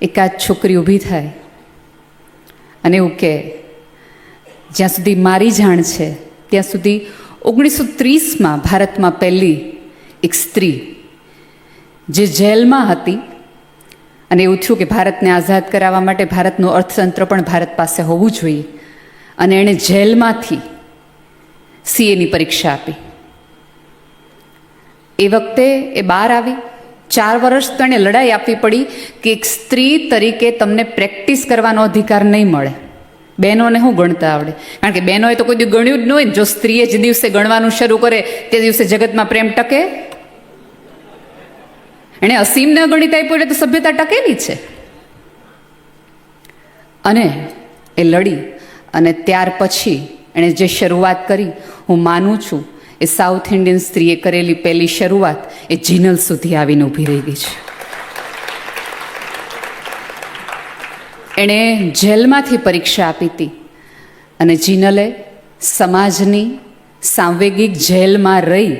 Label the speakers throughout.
Speaker 1: એકાદ છોકરી ઊભી થાય અને એવું કે જ્યાં સુધી મારી જાણ છે ત્યાં સુધી 1930માં ભારતમાં પહેલી એક સ્ત્રી જે જેલમાં હતી, અને એવું થયું કે ભારતને આઝાદ કરાવવા માટે ભારતનું અર્થતંત્ર પણ ભારત પાસે હોવું જોઈએ, અને એણે જેલમાંથી સીએની પરીક્ષા આપી. એ વખતે એ બહાર આવી. 4 વર્ષ તો એને લડાઈ આપવી પડી કે એક સ્ત્રી તરીકે તમને પ્રેક્ટિસ કરવાનો અધિકાર નહીં મળે. બહેનોને શું ગણતા આવડે? કારણ કે બહેનોએ તો કોઈ દિવસ ગણ્યું જ ન હોય. જો સ્ત્રીએ જે દિવસે ગણવાનું શરૂ કરે તે દિવસે જગતમાં પ્રેમ ટકે. એણે અસીમને ગણિત આપ્યું એટલે તો સભ્યતા ટકેલી છે. અને એ લડી અને ત્યાર પછી એણે જે શરૂઆત કરી, હું માનું છું એ સાઉથ ઇન્ડિયન સ્ત્રીએ કરેલી પહેલી શરૂઆત એ જીનલ સુધી આવીને ઊભી રહી ગઈ છે. એણે જેલમાંથી પરીક્ષા આપી હતી અને જીનલે સમાજની સાંવેગિક જેલમાં રહી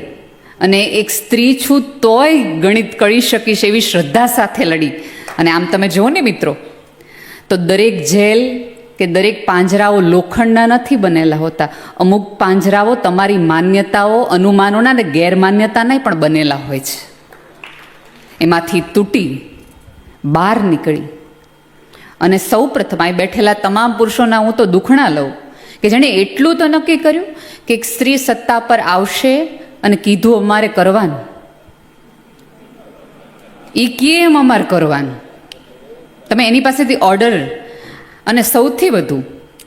Speaker 1: અને એક સ્ત્રી છું તોય ગણિત કરી શકીશ એવી શ્રદ્ધા સાથે લડી. અને આમ તમે જુઓ ને મિત્રો, તો દરેક જેલ કે દરેક પાંજરાઓ લોખંડના નથી બનેલા હોતા. અમુક પાંજરાઓ તમારી માન્યતાઓ, અનુમાનોના અને ગેરમાન્યતાના પણ બનેલા હોય છે. એમાંથી તૂટી બહાર નીકળી અને સૌ પ્રથમ અહીં બેઠેલા તમામ પુરુષોના હું તો દુખણા લઉં કે જેણે એટલું તો નક્કી કર્યું કે એક સ્ત્રી સત્તા પર આવશે અને કીધું અમારે કરવાનું. એ કેમ અમારે કરવાનું? તમે એની પાસેથી ઓર્ડર. અને સૌથી વધુ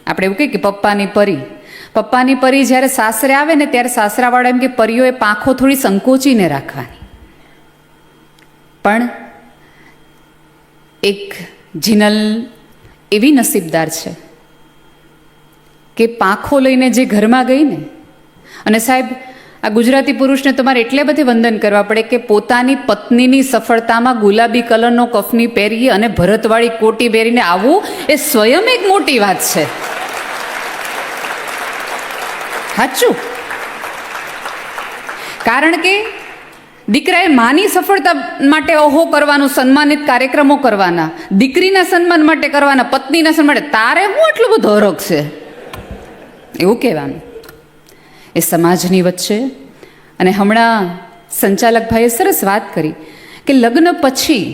Speaker 1: આપણે એવું કહીએ કે પપ્પાની પરી જ્યારે સાસરે આવે ને ત્યારે સાસરાવાળા એમ કે પરીઓએ પાંખો થોડી સંકોચીને રાખવાની. પણ એક જીનલ એવી નસીબદાર છે કે પાંખો લઈને જે ઘરમાં ગઈ ને, અને સાહેબ આ ગુજરાતી પુરુષને તમારે એટલે બધે વંદન કરવા પડે કે પોતાની પત્નીની સફળતામાં ગુલાબી કલરનો કફની પહેરી અને ભરતવાળી કોટી પહેરીને આવવું એ સ્વયં એક મોટી વાત છે. સાચું. કારણ કે દીકરાએ માની સફળતા માટે ઓહો કરવાનું, સન્માનિત કાર્યક્રમો કરવાના, દીકરીના સન્માન માટે કરવાના, પત્નીના સન્માન માટે. તારે હું એટલું બધો હરખ છે એવું કહેવાનું. એ સમાજની વચ્ચે. અને હમણાં સંચાલક ભાઈએ સરસ વાત કરી કે લગ્ન પછી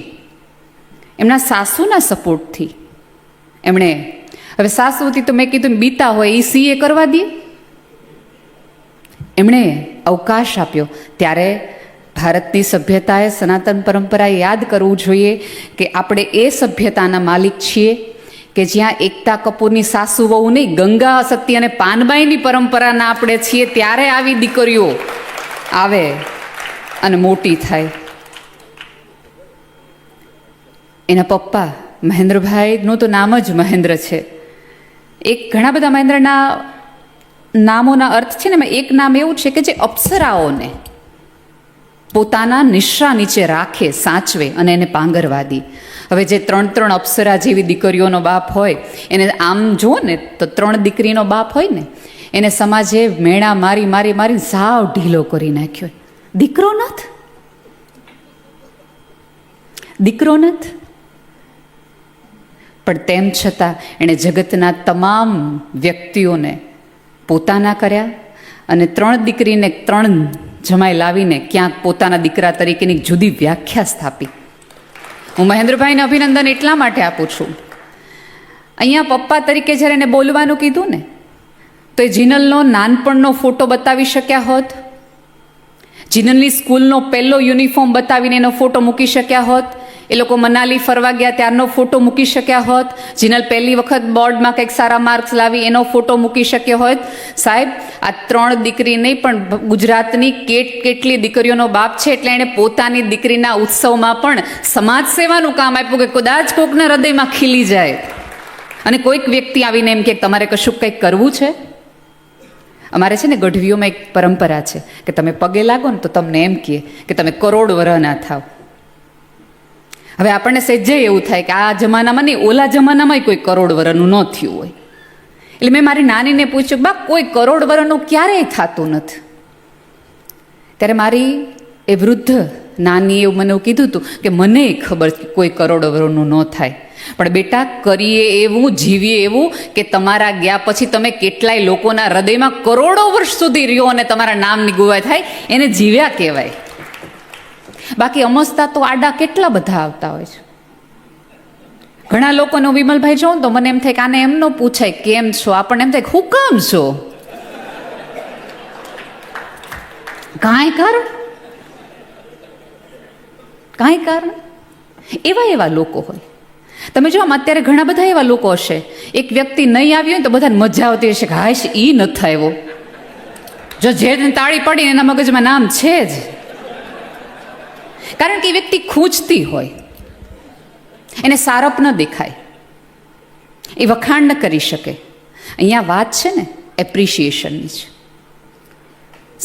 Speaker 1: એમના સાસુના સપોર્ટથી એમણે, હવે સાસુથી તો મેં કીધું બીતા હોય એ સીએ કરવા દે, એમણે અવકાશ આપ્યો. ત્યારે ભારતની સભ્યતાએ, સનાતન પરંપરાએ યાદ કરવું જોઈએ કે આપણે એ સભ્યતાના માલિક છીએ કે જ્યાં એકતા કપૂરની સાસુ વહુ નહીં, ગંગા સતી અને પાનબાઈની પરંપરાના આપણે છીએ. ત્યારે આવી દીકરીઓ આવે અને મોટી થાય. એના પપ્પા મહેન્દ્રભાઈનું તો નામ જ મહેન્દ્ર છે. એક ઘણા બધા મહેન્દ્રના નામોના અર્થ છે ને, એક નામ એવું છે કે જે અપ્સરાઓને પોતાના નિશ્રા નીચે રાખે, સાચવે અને એને પાંગરવાદી. હવે જે 3 અપ્સરા જેવી દીકરીઓનો બાપ હોય એને આમ જુઓ ને તો 3 દીકરીનો બાપ હોય ને એને સમાજે મેણા મારી મારી મારી સાવ ઢીલો કરી નાખ્યો. દીકરો નથી. પણ તેમ છતાં એણે જગતના તમામ વ્યક્તિઓને પોતાના કર્યા અને 3 દીકરીને 3 જમાઈ લાવીને ક્યાંક પોતાના દીકરા તરીકેની જુદી વ્યાખ્યા સ્થાપી. હું મહેન્દ્રભાઈને અભિનંદન એટલા માટે આપું છું. અહીંયા પપ્પા તરીકે જ્યારે એને બોલવાનું કીધું ને તો એ જીનલનો નાનપણનો ફોટો બતાવી શક્યા હોત, જીનલની સ્કૂલનો પહેલો યુનિફોર્મ બતાવીને એનો ફોટો મૂકી શક્યા હોત, એ લોકો મનાલી ફરવા ગયા ત્યારનો ફોટો મૂકી શક્યા હોત, જીનલ પહેલી વખત બોર્ડમાં કંઈક સારા માર્ક્સ લાવી એનો ફોટો મૂકી શક્યો હોત. સાહેબ આ 3 દીકરી નહીં પણ ગુજરાતની કેટલી દીકરીઓનો બાપ છે. એટલે એણે પોતાની દીકરીના ઉત્સવમાં પણ સમાજ સેવાનું કામ આપ્યું કે કદાચ કોકના હૃદયમાં ખીલી જાય અને કોઈક વ્યક્તિ આવીને એમ કે તમારે કશું કંઈક કરવું છે. અમારે છે ને ગઢવીઓમાં એક પરંપરા છે કે તમે પગે લાગો ને તો તમને એમ કહે કે તમે કરોડ વર્ષના થાવ. હવે આપણને સહેજે એવું થાય કે આ જમાનામાં નહીં, ઓલા જમાનામાં કોઈ કરોડ વર્ષનું ન થયું હોય. એટલે મેં મારી નાનીને પૂછ્યું, બા કોઈ કરોડ વર્ષનું ક્યારેય થતું નથી. ત્યારે મારી એ વૃદ્ધ નાની એવું મને એવું કીધું હતું કે મને ખબર કોઈ કરોડવરોનું ન થાય, પણ બેટા કરીએ એવું, જીવીએ એવું કે તમારા ગયા પછી તમે કેટલાય લોકોના હૃદયમાં કરોડો વર્ષ સુધી રહ્યો અને તમારા નામની ગુવાઈ થાય, એને જીવ્યા કહેવાય. બાકી અમસ્તા તો આડા કેટલા બધા આવતા હોય છે. ઘણા લોકોને વિમલભાઈ જોઉં તો મને એમ થાય કે આને એમ ન પૂછાય કેમ છો, આપણને એમ થાય હું કામ છો, કાંઈ કારણ એવા લોકો હોય. તમે જો અત્યારે ઘણા બધા એવા લોકો હશે, એક વ્યક્તિ નહીં આવ્યો હોય તો બધાને મજા આવતી હશે કે હાશ ઈ નથી આવ્યો, જો જે તાળી પડીને એના મગજમાં નામ છે જ, કારણ કે એ વ્યક્તિ ખૂંચતી હોય, એને સારપ ન દેખાય, એ વખાણ ન કરી શકે. અહીંયા વાત છે ને એપ્રિશિએશનની છે.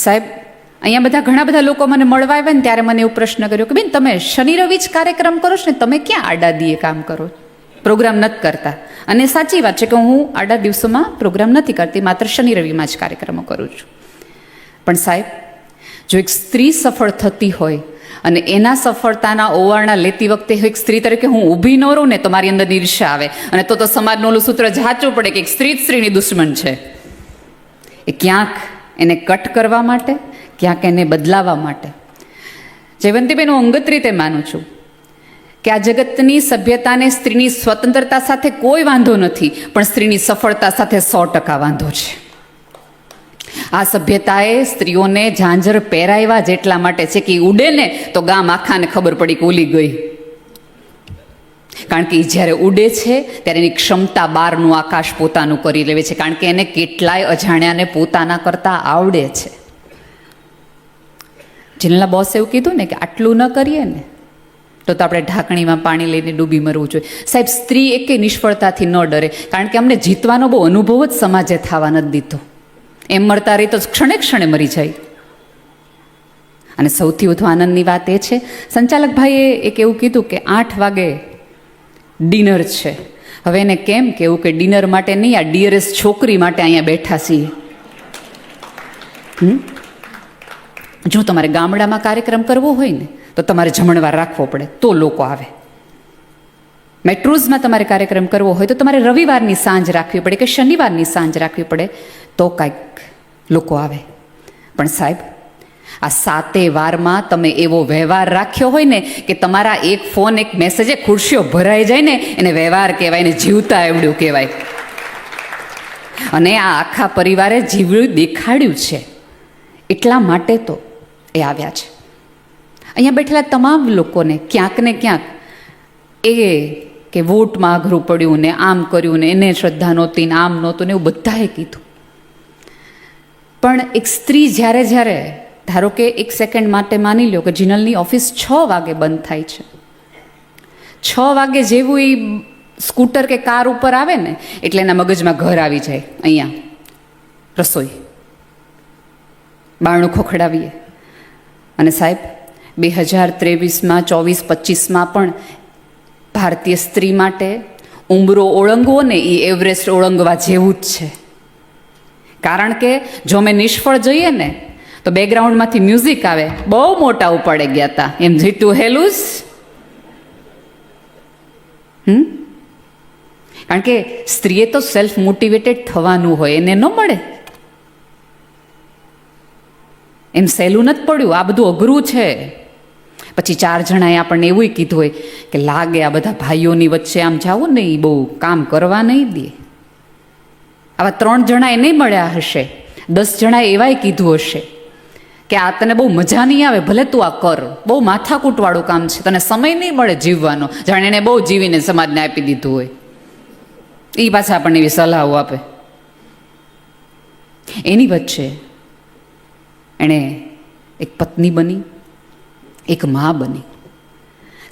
Speaker 1: સાહેબ અહીંયા ઘણા બધા લોકો મને મળવા આવ્યા ને ત્યારે મને એવો પ્રશ્ન કર્યો કે બેન તમે શનિ રવિ જ કાર્યક્રમ કરો છો ને, તમે ક્યાં આડા દીએ કામ કરો, પ્રોગ્રામ નથી કરતા? અને સાચી વાત છે કે હું આડા દિવસોમાં પ્રોગ્રામ નથી કરતી, માત્ર શનિ રવિમાં જ કાર્યક્રમો કરું છું. પણ સાહેબ જો એક સ્ત્રી સફળ થતી હોય અને એના સફળતાના ઓવારણા લેતી વખતે એક સ્ત્રી તરીકે હું ઊભી ન રહું ને તો મારી અંદર ઈર્ષ્યા આવે, અને તો સમાજનું ઓલું સૂત્ર જાચવું પડે કે એક સ્ત્રી જ સ્ત્રીની દુશ્મન છે. એ ક્યાંક એને કટ કરવા માટે, ક્યાંક એને બદલાવા માટે. જયવંતીબેન, હું અંગત રીતે માનું છું કે આ જગતની સભ્યતાને સ્ત્રીની સ્વતંત્રતા સાથે કોઈ વાંધો નથી, પણ સ્ત્રીની સફળતા સાથે 100% વાંધો છે. આ સભ્યતાએ સ્ત્રીઓને ઝાંઝર પહેરાવ્યા જેટલા માટે છે કે ઉડે ને તો ગામ આખાને ખબર પડી કે ઉલી ગઈ. કારણ કે એ જ્યારે ઉડે છે ત્યારે એની ક્ષમતા બહારનું આકાશ પોતાનું કરી લેવે છે, કારણ કે એને કેટલાય અજાણ્યાને પોતાના કરતા આવડે છે. જીનલા બોસે એવું કીધું ને કે આટલું ન કરીએ ને તો આપણે ઢાંકણીમાં પાણી લઈને ડૂબી મરવું જોઈએ. સાહેબ સ્ત્રી એકે નિષ્ફળતાથી ન ડરે, કારણ કે અમને જીતવાનો બહુ અનુભવ જ સમાજે થવા નથી દીધો. એમ મરતા રહી તો ક્ષણે ક્ષણે મરી જાય. અને સૌથી વધુ આનંદની વાત એ છે, સંચાલક ભાઈએ એક એવું કીધું કે 8 વાગે ડિનર છે. હવે એને કેમ કેવું કે ડિનર માટે નહીં, આ ડિયરેસ્ટ છોકરી માટે અહીંયા બેઠા છીએ. જો તમારે ગામડામાં કાર્યક્રમ કરવો હોય ને તો તમારે જમણવાર રાખવો પડે તો લોકો આવે. મેટ્રોઝમાં તમારે કાર્યક્રમ કરવો હોય તો તમારે રવિવારની સાંજ રાખવી પડે કે શનિવારની સાંજ રાખવી પડે તો કાંઈક લોકો આવે. પણ સાહેબ આ 7 વારમાં તમે એવો વ્યવહાર રાખ્યો હોય ને કે તમારા એક ફોન એક મેસેજે ખુરશીઓ ભરાઈ જાય ને, એને વ્યવહાર કહેવાય, એને જીવતા એવડું કહેવાય. અને આ આખા પરિવારે જીવડું દેખાડ્યું છે, એટલા માટે તો એ આવ્યા છે. અહીંયા બેઠેલા તમામ લોકોને ક્યાંક ને ક્યાંક એ કે વોટમાં અઘરું પડ્યું ને આમ કર્યું ને એને શ્રદ્ધા નહોતી ને આમ નહોતું ને એવું બધાએ કીધું. પણ એક સ્ત્રી જ્યારે ધારો કે 1 સેકન્ડ માટે માની લો કે જિનલની ઓફિસ 6 વાગે બંધ થાય છે, 6 વાગે જેવું એ સ્કૂટર કે કાર ઉપર આવે ને એટલે એના મગજમાં ઘર આવી જાય, અહીંયા રસોઈ, બારણું ખોખડાવીએ. અને સાહેબ 2023માં 24-25માં પણ ભારતીય સ્ત્રી માટે ઉંબરો ઓળંગવો ને એ એવરેસ્ટ ઓળંગવા જેવું જ છે. કારણ કે જો અમે નિષ્ફળ જઈએ ને તો બેકગ્રાઉન્ડમાંથી મ્યુઝિક આવે, બહુ મોટા ઉપાડે ગયા હતા એમ જીતું હેલુસ. કારણ કે સ્ત્રીએ તો સેલ્ફ મોટિવેટેડ થવાનું હોય, એને ન મળે એમ સહેલું નથી પડ્યું, આ બધું અઘરું છે. પછી 4 જણાએ આપણને એવું કીધું હોય કે લાગે આ બધા ભાઈઓની વચ્ચે આમ જાવું ને એ બહુ કામ કરવા નહીં દે. આવા 3 જણાએ નહીં મળ્યા હશે, 10 જણાએ એવાય કીધું હશે કે આ તને બહુ મજા નહીં આવે, ભલે તું આ કર, બહુ માથાકૂટવાળું કામ છે, તને સમય નહીં મળે જીવવાનો, જાણે એને બહુ જીવીને સમાજને આપી દીધું હોય. એ પાછા આપણને એવી સલાહો આપે. એની વચ્ચે એણે એક પત્ની બની, એક મા બની.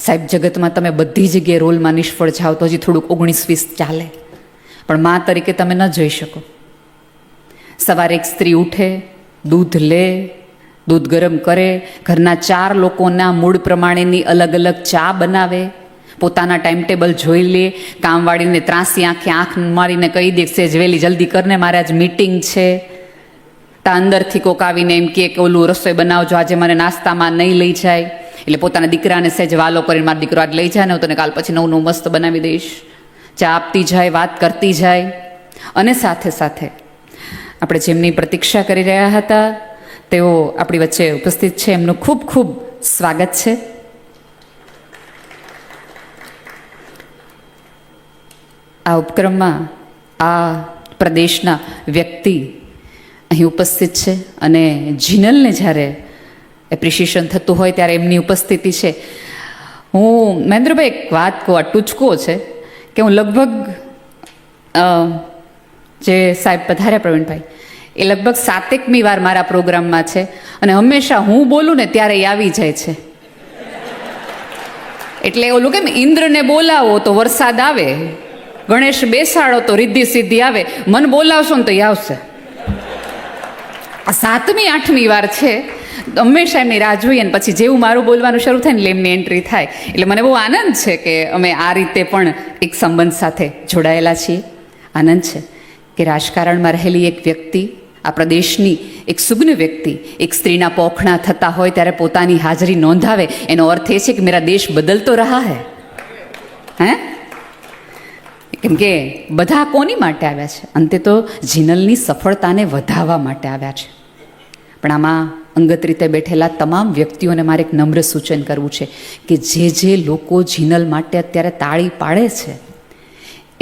Speaker 1: સાહેબ જગતમાં તમે બધી જગ્યાએ રોલમાં નિષ્ફળ જાઓ તો હજી થોડુંક 19-20 ચાલે, પણ મા તરીકે તમે ન જઈ શકો. સવારે એક સ્ત્રી ઉઠે, દૂધ લે, દૂધ ગરમ કરે, ઘરના 4 લોકોના મૂડ પ્રમાણેની અલગ અલગ ચા બનાવે, પોતાના ટાઈમ ટેબલ જોઈ લે, કામવાળીને ત્રાસી આંખ મારીને કહી દે સેજ વહેલી જલ્દી કરને મારે આજ મીટિંગ છે. તા અંદરથી કોક આવીને એમ કે ઓલું રસોઈ બનાવજો, આજે મને નાસ્તામાં નહીં લઈ જાય. એટલે પોતાના દીકરાને સહેજ વાલો કરીને મારો દીકરો આજ લઈ જાય ને હું તને કાલ પછી નવું મસ્ત બનાવી દઈશ. ચા આપતી જાય, વાત કરતી જાય. અને સાથે સાથે આપણે જેમની પ્રતીક્ષા કરી રહ્યા હતા તેઓ આપણી વચ્ચે ઉપસ્થિત છે. એમનું ખૂબ ખૂબ સ્વાગત છે. આ ઉપક્રમમાં આ પ્રદેશના વ્યક્તિ અહીં ઉપસ્થિત છે અને જીનલને જ્યારે એપ્રિશિએશન થતું હોય ત્યારે એમની ઉપસ્થિતિ છે. હું મહેન્દ્રભાઈ એક વાત કહું, આ ટૂચકો છે કે હું લગભગ જે સાહેબ પધાર્યા પ્રવીણભાઈ એ લગભગ 7મી વાર મારા પ્રોગ્રામમાં છે અને હંમેશા હું બોલું ને ત્યારે એ આવી જાય છે. એટલે ઓલું કેમ ઇન્દ્રને બોલાવો તો વરસાદ આવે, ગણેશ બેસાડો તો રિદ્ધિ સિદ્ધિ આવે, મન બોલાવશો ને તો એ આવશે. આ 7મી 8મી વાર છે. હંમેશા એમની રાહ જોઈએ ને પછી જેવું મારું બોલવાનું શરૂ થાય ને એટલે એમની એન્ટ્રી થાય. એટલે મને બહુ આનંદ છે કે અમે આ રીતે પણ એક સંબંધ સાથે જોડાયેલા છીએ. આનંદ છે કે રાજકારણમાં રહેલી એક વ્યક્તિ, આ પ્રદેશની એક સુગ્ન વ્યક્તિ એક સ્ત્રીના પોખણા થતા હોય ત્યારે પોતાની હાજરી નોંધાવે. એનો અર્થ એ છે કે મેરા દેશ બદલતો રહા હે. કેમ કે બધા કોની માટે આવ્યા છે? અંતે તો જીનલની સફળતાને વધારવા માટે આવ્યા છે. પણ આમાં અંગત રીતે બેઠેલા તમામ વ્યક્તિઓને મારે એક નમ્ર સૂચન કરવું છે કે જે લોકો જીનલ માટે અત્યારે તાળી પાડે છે,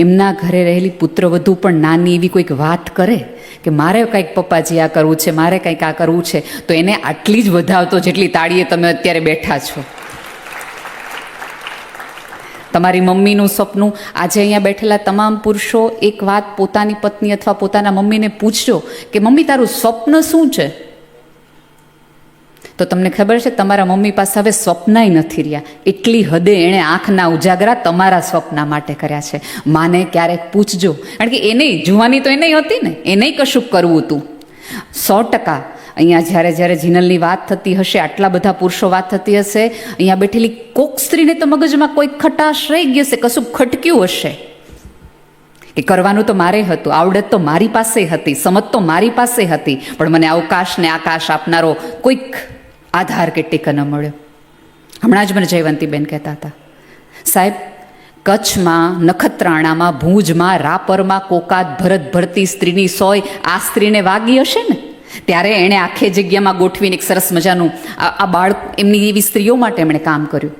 Speaker 1: એમના ઘરે રહેલી પુત્રવધુ પણ નાની એવી કોઈક વાત કરે કે મારે કંઈક પપ્પાજી આ કરવું છે, મારે કંઈક આ કરવું છે, તો એને આટલી જ વધાવતો જેટલી તાળીએ તમે અત્યારે બેઠા છો. તમારી મમ્મીનું સપનું, આજે અહીંયા બેઠેલા તમામ પુરુષો એક વાત પોતાની પત્ની અથવા પોતાના મમ્મીને પૂછજો કે મમ્મી તારું સ્વપ્ન શું છે? તો તમને ખબર છે તમારા મમ્મી પાસે હવે સ્વપ્નાય નથી રહ્યા. એટલી હદે એણે આંખના ઉજાગરા તમારા સ્વપ્ના માટે કર્યા છે. માને ક્યારેક પૂછજો, કારણ કે એને જુવાની તો એને હતી ને, એને કશું કરવું હતું. 100% અહીંયા જ્યારે જીનલની વાત થતી હશે, આટલા બધા પુરુષો વાત થતી હશે, અહીંયા બેઠેલી કોક સ્ત્રીને તો મગજમાં કોઈ ખટાશ રહી ગઈ હશે, કશું ખટક્યું હશે કે કરવાનું તો મારે હતું, આવડત તો મારી પાસે હતી, સમજ તો મારી પાસે હતી, પણ મને અવકાશ ને આકાશ આપનારો કોઈક આધાર કે ટેકો ન મળ્યો. હમણાં જ મને જયવંતીબેન કહેતા હતા, સાહેબ કચ્છમાં, નખત્રાણામાં, ભુજમાં, રાપરમાં કોકાત ભરત ભરતી સ્ત્રીની સોય આ સ્ત્રીને વાગી હશે ને, ત્યારે એણે આખી જગ્યામાં ગોઠવીને એક સરસ મજાનું આ બાળક, એમની એવી સ્ત્રીઓ માટે એમણે કામ કર્યું.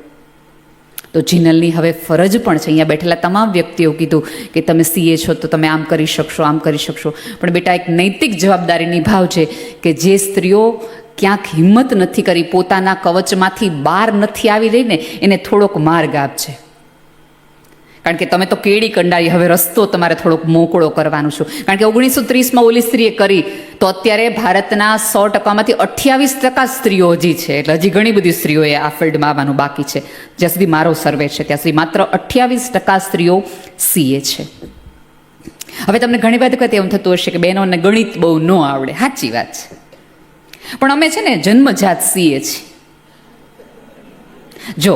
Speaker 1: તો જીનલની હવે ફરજ પણ છે. અહીંયા બેઠેલા તમામ વ્યક્તિઓ કીધું કે તમે સીએ છો તો તમે આમ કરી શકશો, આમ કરી શકશો, પણ બેટા એક નૈતિક જવાબદારી નિભાવજે કે જે સ્ત્રીઓ ક્યાંક હિંમત નથી કરી, પોતાના કવચમાંથી બહાર નથી આવી રહી ને, એને થોડોક માર્ગ આપજે. કારણ કે તમે તો કેડી કંડારી, હવે રસ્તો તમારે થોડોક મોકળો કરવાનું છું. કારણ કે 1930માં ઓલી સ્ત્રીએ કરી તો અત્યારે ભારતના 100%માંથી 28% સ્ત્રીઓ હજી છે. એટલે હજી ઘણી બધી સ્ત્રીઓએ આ ફિલ્ડમાં આવવાનું બાકી છે. જ્યાં સુધી મારો સર્વે છે ત્યાં સુધી માત્ર 28% સ્ત્રીઓ સીએ છે. હવે તમને ઘણી વખત એવું થતું હશે કે બહેનોને ગણિત બહુ ન આવડે. સાચી વાત છે, પણ અમે છે ને જન્મજાત સીએ છીએ. જો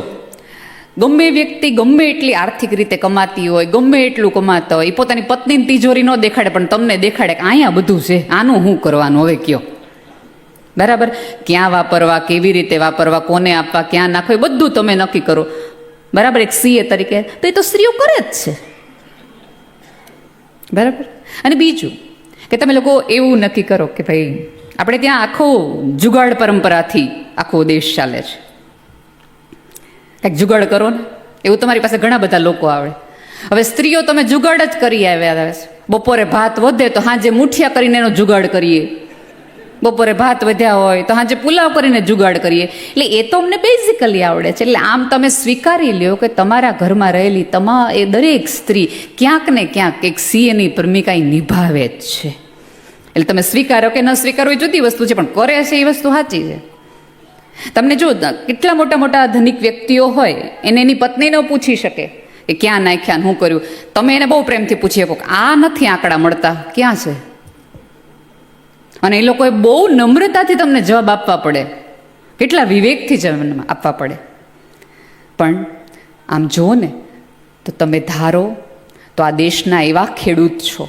Speaker 1: ગમે વ્યક્તિ ગમે એટલી આર્થિક રીતે કમાતી હોય, ગમે એટલું કમાતા હોય, એ પોતાની પત્નીની તિજોરી ન દેખાડે, પણ તમને દેખાડે કે અહીંયા બધું છે, આનું શું કરવાનું હવે કયો. બરાબર? ક્યાં વાપરવા, કેવી રીતે વાપરવા, કોને આપવા, ક્યાં નાખવા, એ બધું તમે નક્કી કરો. બરાબર? એક સીએ તરીકે તો એ તો સ્ત્રીઓ કરે જ છે. બરાબર? અને બીજું કે તમે લોકો એવું નક્કી કરો કે ભાઈ આપણે ત્યાં આખો જુગાડ પરંપરાથી આખો દેશ ચાલે છે, કંઈક જુગાડ કરો ને, એવું તમારી પાસે ઘણા બધા લોકો આવડે. હવે સ્ત્રીઓ તમે જુગાડ જ કરી આવ્યા છે. બપોરે ભાત વધે તો સાંજે મુઠિયા કરીને એનો જુગાડ કરીએ, બપોરે ભાત વધ્યા હોય તો સાંજે પુલાવ કરીને જુગાડ કરીએ. એટલે એ તો અમને બેઝિકલી આવડે છે. એટલે આમ તમે સ્વીકારી લ્યો કે તમારા ઘરમાં રહેલી એ દરેક સ્ત્રી ક્યાંક ને ક્યાંક એક સીએની ભૂમિકા નિભાવે જ છે. એટલે તમે સ્વીકારો કે ન સ્વીકારો એ જુદી વસ્તુ છે, પણ કરે છે એ વસ્તુ સાચી છે. તમને જો કેટલા મોટા મોટા ધનિક વ્યક્તિઓ હોય, એને એની પત્નીને પૂછી શકે કે ક્યાં નાખ્યા, શું કર્યું. તમે એને બહુ પ્રેમથી પૂછી શકો કે આ નથી આંકડા મળતા, ક્યાં છે? અને એ લોકોએ બહુ નમ્રતાથી તમને જવાબ આપવા પડે, કેટલા વિવેકથી જવાબ આપવા પડે. પણ આમ જુઓ ને તો તમે ધારો તો આ દેશના એવા ખેડૂત છો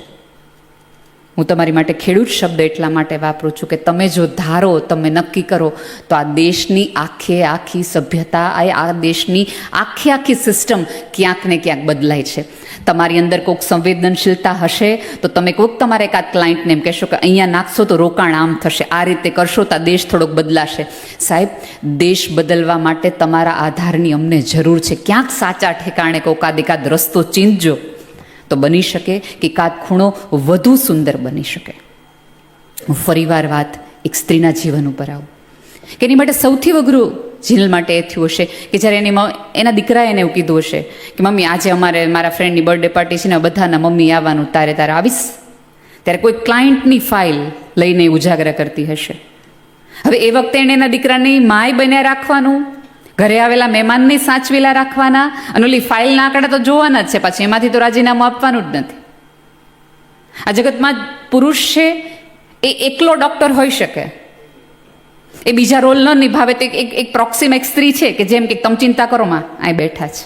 Speaker 1: હું તમારી માટે ખેડૂત શબ્દ એટલા માટે વાપરું છું કે તમે જો ધારો, તમે નક્કી કરો તો આ દેશની આખી સભ્યતા, આ દેશની આખી સિસ્ટમ ક્યાંક ને ક્યાંક બદલાય છે. તમારી અંદર કોઈક સંવેદનશીલતા હશે તો તમે કોઈક તમારા એકાદ ક્લાયન્ટને એમ કહેશો કે અહીંયા નાખશો તો રોકાણ આમ થશે, આ રીતે કરશો તો આ દેશ થોડોક બદલાશે. સાહેબ, દેશ બદલવા માટે તમારા આધારની અમને જરૂર છે. ક્યાંક સાચા ઠેકાણે કોઈક એકાદ રસ્તો ચીંધજો તો બની શકે કે એકાદ ખૂણો વધુ સુંદર બની શકે. હું ફરીવાર વાત એક સ્ત્રીના જીવન ઉપર આવું કે એની માટે સૌથી અઘરું જીનલ માટે એ થયું હશે કે જ્યારે એના દીકરાએ એને એવું કીધું હશે કે મમ્મી આજે મારા ફ્રેન્ડની બર્થડે પાર્ટી છે ને બધાના મમ્મી આવવાનું, તારે આવીશ. ત્યારે કોઈ ક્લાયન્ટની ફાઇલ લઈને ઉજાગર કરતી હશે. હવે એ વખતે એણે એના દીકરાની માય બન્યા રાખવાનું, ઘરે આવેલા મહેમાનને સાચવેલા રાખવાના, અને ઓલી ફાઇલ ના કાઢે તો જોવાના જ છે, પાછી એમાંથી તો રાજીનામું આપવાનું જ નથી. આ જગતમાં પુરુષ છે એ એકલો ડૉક્ટર હોઈ શકે, એ બીજા રોલ ન નિભાવે તો એક પ્રોક્સિમ એક સ્ત્રી છે કે જેમ કે તમે ચિંતા કરો માં અહીં બેઠા છે.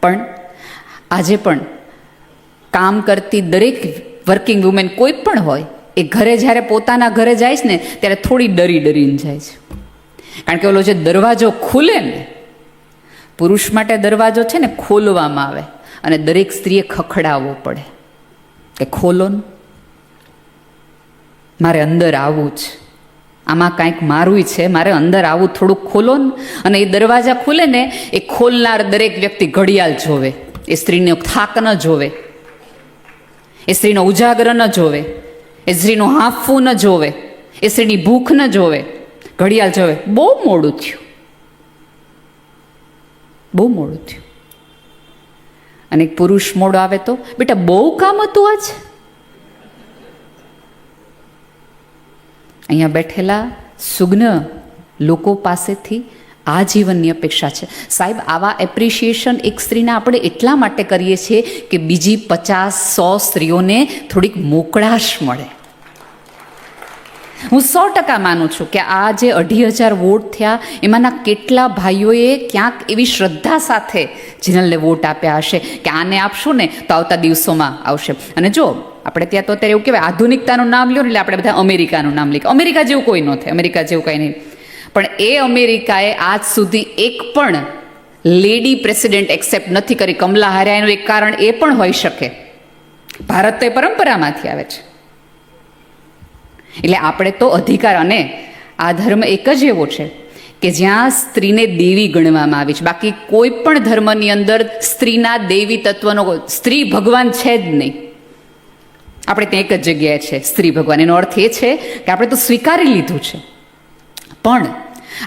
Speaker 1: પણ આજે પણ કામ કરતી દરેક વર્કિંગ વુમેન કોઈ પણ હોય એ ઘરે જ્યારે પોતાના ઘરે જાય છે ને ત્યારે થોડી ડરીને જાય છે. કારણ કે ઓલો જે દરવાજો ખુલે ને, પુરુષ માટે દરવાજો છે ને ખોલવામાં આવે અને દરેક સ્ત્રીએ ખખડાવવો પડે કે ખોલો ને, મારે અંદર આવવું છે, આમાં કાંઈક મારું છે, મારે અંદર આવવું, થોડુંક ખોલો ને. અને એ દરવાજા ખુલે ને એ ખોલનાર દરેક વ્યક્તિ ઘડિયાળ જોવે, એ સ્ત્રીનો થાક ન જોવે, એ સ્ત્રીનો ઉજાગર ન જોવે, એ સ્ત્રીનું હાંફવું ન જોવે, એ સ્ત્રીની ભૂખ ન જોવે, ઘડિયાળ જોવે. બહુ મોડું થયું. અને એક પુરુષ મોડો આવે તો બેટા બહુ કામ હતું આજ. અહીંયા બેઠેલા સુગ્ન લોકો પાસેથી આ જીવનની અપેક્ષા છે. સાહેબ, આવા એપ્રિશિએશન એક સ્ત્રીના આપણે એટલા માટે કરીએ છીએ કે બીજી 50-100 સ્ત્રીઓને થોડીક મોકળાશ મળે. હું 100% માનું છું કે આ જે 2,500 વોટ થયા એમાંના કેટલા ભાઈઓએ ક્યાંક એવી શ્રદ્ધા સાથે જીનલને વોટ આપ્યા હશે કે આને આપશું ને તો આવતા દિવસોમાં આવશે. અને જો આપણે ત્યાં તો અત્યારે એવું કહેવાય આધુનિકતાનું નામ લ્યો ને એટલે આપણે બધા અમેરિકાનું નામ લઈએ. અમેરિકા જેવું કોઈ ન થાય, અમેરિકા જેવું કંઈ નહીં. પણ એ અમેરિકાએ આજ સુધી એક પણ લેડી પ્રેસિડેન્ટ એક્સેપ્ટ નથી કરી. કમલા હારિયાનું એક કારણ એ પણ હોઈ શકે, ભારત તો એ પરંપરામાંથી આવે છે. એટલે આપણે તો અધિકાર, અને આ ધર્મ એક જ એવો છે કે જ્યાં સ્ત્રીને દેવી ગણવામાં આવી છે. બાકી કોઈ પણ ધર્મની અંદર સ્ત્રીના દેવી તત્વનો, સ્ત્રી ભગવાન છે જ નહીં. આપણે ત્યાં એક જ જગ્યાએ છે સ્ત્રી ભગવાન. એનો અર્થ એ છે કે આપણે તો સ્વીકારી લીધું છે. પણ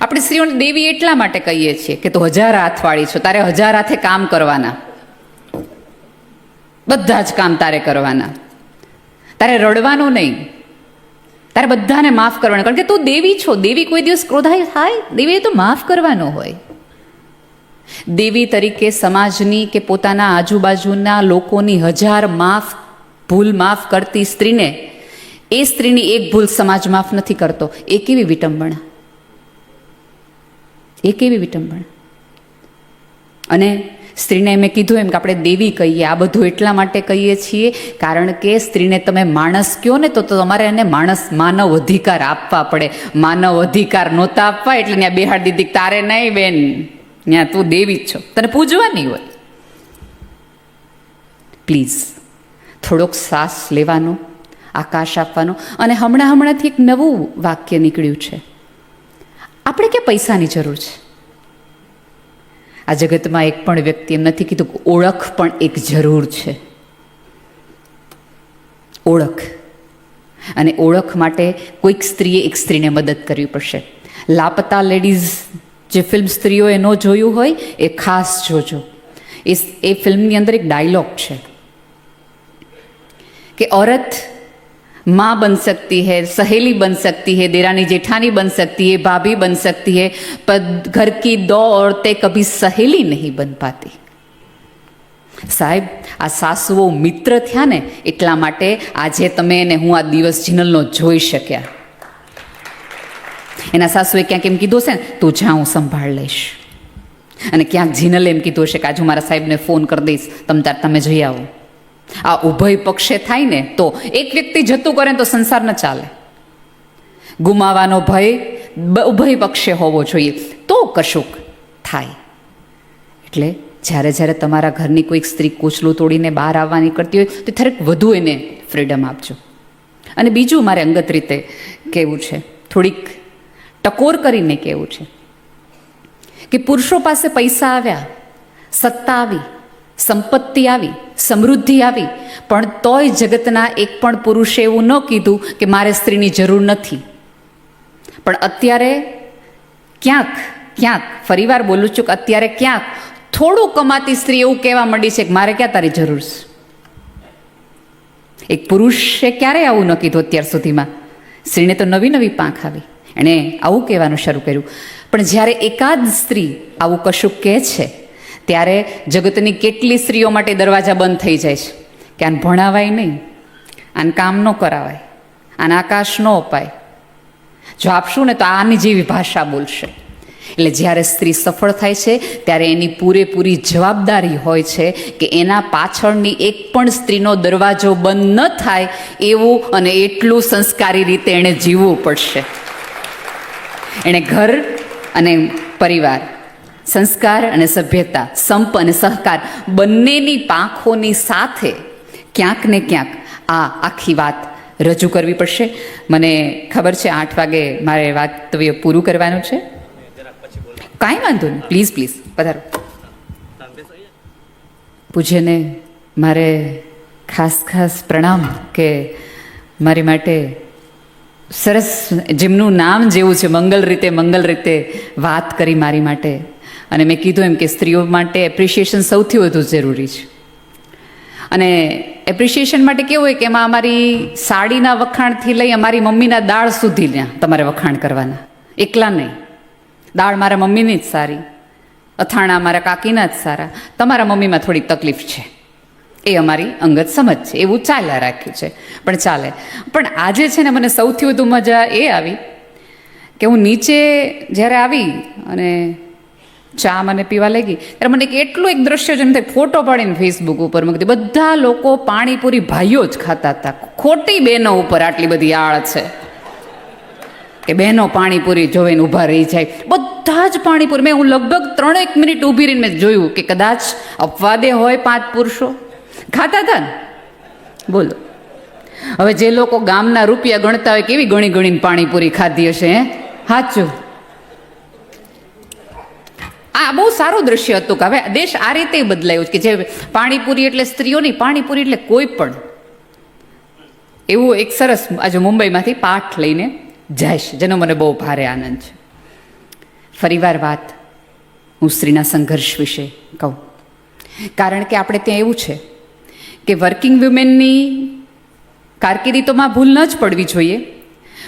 Speaker 1: આપણે સ્ત્રીઓને દેવી એટલા માટે કહીએ છીએ કે તું 1000 હાથવાળી છો, તારે 1000 હાથે કામ કરવાના, બધા જ કામ તારે કરવાના, તારે રડવાનું નહીં, તારે બધાને માફ કરવાનું. કારણ કે તું દેવી છો. દેવી કોઈ દિવસ ક્રોધાય થાય? દેવીએ તો માફ કરવાનો હોય. દેવી તરીકે સમાજની કે પોતાના આજુબાજુના લોકોની 1000 ભૂલ માફ કરતી સ્ત્રીને, એ સ્ત્રીની એક ભૂલ સમાજ માફ નથી કરતો. એ કેવી વિટંબણા, એ કેવી વિટંબણા. અને સ્ત્રીને મેં કીધું એમ કે આપણે દેવી કહીએ, આ બધું એટલા માટે કહીએ છીએ કારણ કે સ્ત્રીને તમે માણસ કહો ને તો તમારે એને માનવ અધિકાર આપવા પડે. માનવ અધિકાર નહોતા આપવા એટલે ત્યાં બેહાડી દીધી, તારે નહીં બેન, ત્યાં તું દેવી જ છો, તને પૂજવાની હોય. પ્લીઝ થોડોક શ્વાસ લેવાનો, આકાશ આપવાનો. અને હમણાંથી એક નવું વાક્ય નીકળ્યું છે, આપણે ક્યાં પૈસાની જરૂર છે. આ જગતમાં એક પણ વ્યક્તિ એમ નથી કીધું કે ઓળખ પણ એક જરૂર છે. ઓળખ, અને ઓળખ માટે કોઈક સ્ત્રીએ એક સ્ત્રીને મદદ કરવી પડશે. લાપતા લેડીઝ જે ફિલ્મ સ્ત્રીઓએ ન જોયું હોય એ ખાસ જોજો. એ ફિલ્મની અંદર એક ડાયલોગ છે कि औरत माँ बन सकती है, सहेली बन सकती है, देरानी जेठानी बन सकती है, भाभी बन सकती है, पर घर की 2 औरतें कभी सहेली नहीं बन पाती. સાહેબ, આ સાસુઓ મિત્ર થયા ને એટલા માટે આજે તમે ને હું આ દિવસ જીનલનો જોઈ શક્યા. એના સાસુએ ક્યાંક એમ કીધું છે ને, તું જા હું સંભાળ લઈશ. અને ક્યાંક જીનલે એમ કીધું હશે કે આજે હું મારા સાહેબને ફોન કરી દઈશ, તમે જઈ આવો. આ ઉભય પક્ષે થાય ને તો એક વ્યક્તિ જતું કરે તો સંસાર ન ચાલે. ગુમાવાનો ભય ઉભય પક્ષે હોવો જોઈએ તો કશુંક થાય. એટલે જ્યારે જ્યારે તમારા ઘરની કોઈક સ્ત્રી કોચલું તોડીને બહાર આવવાની કરતી હોય તો થોડીક વધુ એને ફ્રીડમ આપજો. અને બીજું મારે અંગત રીતે કહેવું છે, થોડીક ટકોર કરીને કહેવું છે કે પુરુષો પાસે પૈસા આવ્યા, સત્તા આવી, સંપત્તિ આવી, સમૃદ્ધિ આવી, પણ તોય જગતના એક પણ પુરુષે એવું ન કીધું કે મારે સ્ત્રીની જરૂર નથી. પણ અત્યારે ક્યાંક ફરીવાર બોલું છું કે અત્યારે ક્યાંક થોડું કમાતી સ્ત્રી એવું કહેવા માંડી છે કે મારે ક્યાં તારી જરૂર છે. એક પુરુષે ક્યારેય આવું ન કીધું અત્યાર સુધીમાં. સ્ત્રીને તો નવી નવી પાંખ આવી, એણે આવું કહેવાનું શરૂ કર્યું. પણ જ્યારે એકાદ સ્ત્રી આવું કશું કહે છે ત્યારે જગતની કેટલી સ્ત્રીઓ માટે દરવાજા બંધ થઈ જાય છે કે આને ભણાવાય નહીં, આને કામ ન કરાવાય, આને આકાશ ન અપાય, જો આપશું ને તો આની જેવી ભાષા બોલશે. એટલે જ્યારે સ્ત્રી સફળ થાય છે ત્યારે એની પૂરેપૂરી જવાબદારી હોય છે કે એના પાછળની એક પણ સ્ત્રીનો દરવાજો બંધ ન થાય એવું અને એટલું સંસ્કારી રીતે એણે જીવવું પડશે. એણે ઘર અને પરિવાર, સંસ્કાર અને સભ્યતા, સંપ અને સહકાર બંનેની પાંખોની સાથે ક્યાંક ને ક્યાંક આ આખી વાત રજૂ કરવી પડશે. મને ખબર છે 8 વાગે મારે વાતવ્ય પૂરું કરવાનું છે. કાંઈ વાંધો નહીં, પ્લીઝ પ્લીઝ પધારો. પૂજ્યને મારે ખાસ પ્રણામ કે મારી માટે સરસ, જેમનું નામ જેવું છે, મંગલ રીતે વાત કરી મારી માટે. અને મેં કીધું એમ કે સ્ત્રીઓ માટે એપ્રિશિએશન સૌથી વધુ જરૂરી છે. અને એપ્રિશિએશન માટે કેવું હોય કે એમાં અમારી સાડીના વખાણથી લઈ અમારી મમ્મીના દાળ સુધીના તમારે વખાણ કરવાના, એકલા નહીં. દાળ મારા મમ્મીની જ સારી, અથાણા મારા કાકીના જ સારા, તમારા મમ્મીમાં થોડીક તકલીફ છે, એ અમારી અંગત સમજ છે, એવું ચાલ્યા રાખ્યું છે. પણ ચાલે. પણ આજે છે ને મને સૌથી વધુ મજા એ આવી કે હું નીચે જ્યારે આવી અને ચા મને પીવા લાગી ત્યારે મને એટલું એક દ્રશ્ય જેમ થાય, ફોટો પાડીને ફેસબુક ઉપર મૂકી દીધી. બધા લોકો પાણીપુરી ભાઈઓ જ ખાતા હતા. ખોટી બહેનો ઉપર આટલી બધી આળ છે કે બહેનો પાણીપુરી જોઈને ઊભા રહી જાય. બધા જ પાણીપુરી. મેં હું લગભગ 3 મિનિટ ઊભી રહીને મેં જોયું કે કદાચ અપવાદે હોય 5 પુરુષો ખાતા હતા ને. બોલો હવે જે લોકો ગામના રૂપિયા ગણતા હોય કેવી ગણીને પાણીપુરી ખાધી હશે, હે? સાચું. આ બહુ સારું દ્રશ્ય હતું કે હવે દેશ આ રીતે બદલાયો છે કે જે પાણીપુરી એટલે સ્ત્રીઓની, પાણીપુરી એટલે કોઈ પણ. એવું એક સરસ આજે મુંબઈમાંથી પાઠ લઈને જાય છે જેનો મને બહુ ભારે આનંદ છે. ફરીવાર વાત હું સ્ત્રીના સંઘર્ષ વિશે કહું, કારણ કે આપણે ત્યાં એવું છે કે વર્કિંગ વુમેનની કારકિર્દી તો માં ભૂલ ન જ પડવી જોઈએ,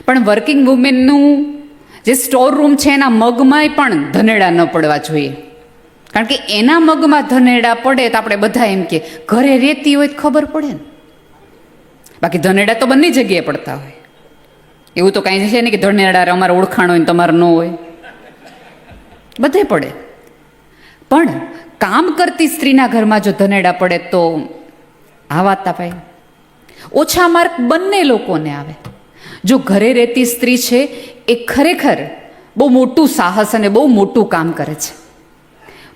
Speaker 1: પણ વર્કિંગ વુમેનનું જે સ્ટોર રૂમ છે એના મગમાંય પણ ધનેડા ન પડવા જોઈએ. કારણ કે એના મગમાં ધનેડા પડે તો આપણે બધા એમ કે ઘરે રહેતી હોય તો ખબર પડે ને. બાકી ધનેડા તો બંને જગ્યાએ પડતા હોય. એવું તો કાંઈ છે નહીં કે ધનેડા અમારે ઓળખાણ હોય ને તમારે ન હોય, બધે પડે. પણ કામ કરતી સ્ત્રીના ઘરમાં જો ધનેડા પડે તો આ વાત ભાઈ ઓછા માર્ક બંને લોકોને આવે. જો ઘરે રહેતી સ્ત્રી છે એ ખરેખર બહુ મોટું સાહસ અને બહુ મોટું કામ કરે છે,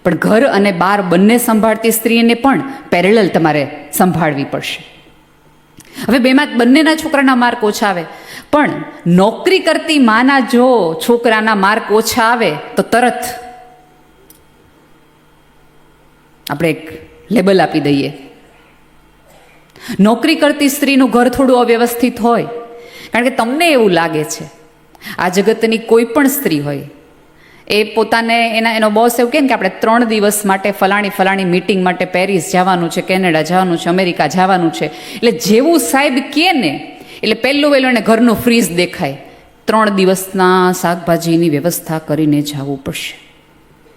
Speaker 1: પણ ઘર અને બહાર બંને સંભાળતી સ્ત્રીને પણ પેરેલલ તમારે સંભાળવી પડશે. હવે બંનેના છોકરાના માર્ક ઓછા આવે, પણ નોકરી કરતી માના જો છોકરાના માર્ક ઓછા આવે તો તરત આપણે એક લેબલ આપી દઈએ. નોકરી કરતી સ્ત્રીનું ઘર થોડું અવ્યવસ્થિત હોય, કારણ કે તમને એવું લાગે છે આ જગતની કોઈ પણ સ્ત્રી હોય એ પોતાને એનો બોસ એવું કહે ને કે આપણે 3 દિવસ માટે ફલાણી મીટિંગ માટે પેરિસ જવાનું છે, કેનેડા જવાનું છે, અમેરિકા જવાનું છે. એટલે જેવું સાહેબ કહે ને એટલે પહેલું એને ઘરનું ફ્રીજ દેખાય. 3 દિવસના શાકભાજીની વ્યવસ્થા કરીને જવું પડશે.